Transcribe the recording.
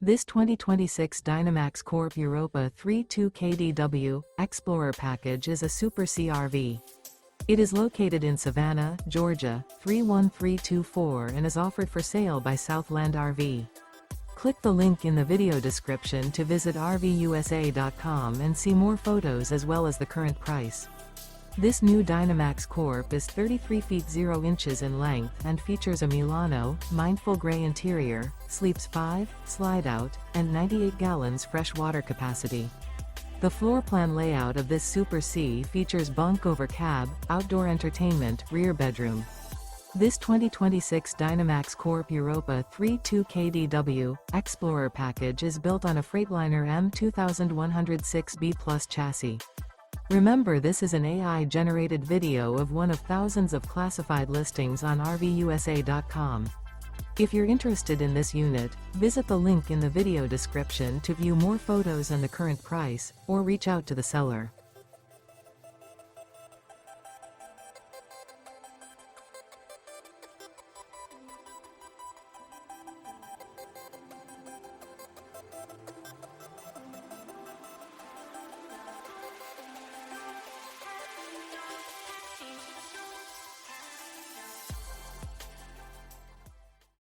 This 2026 Dynamax Corp Europa 32 kdw Xplorer Pkg is a Super CRV. It is located in Savannah, Georgia, 31324 and is offered for sale by Southland RV. Click the link in the video description to visit RVUSA.com and see more photos as well as the current price. This new Dynamax Corp is 33 feet 0 inches in length and features a Milano, mindful gray interior, sleeps 5, slide-out, and 98 gallons fresh water capacity. The floor plan layout of this Super C features bunk over cab, outdoor entertainment, rear bedroom. This 2026 Dynamax Corp Europa 32 kdw Xplorer Pkg is built on a Freightliner M2 2106B+ chassis. Remember, this is an AI-generated video of one of thousands of classified listings on RVUSA.com. If you're interested in this unit, visit the link in the video description to view more photos and the current price, or reach out to the seller.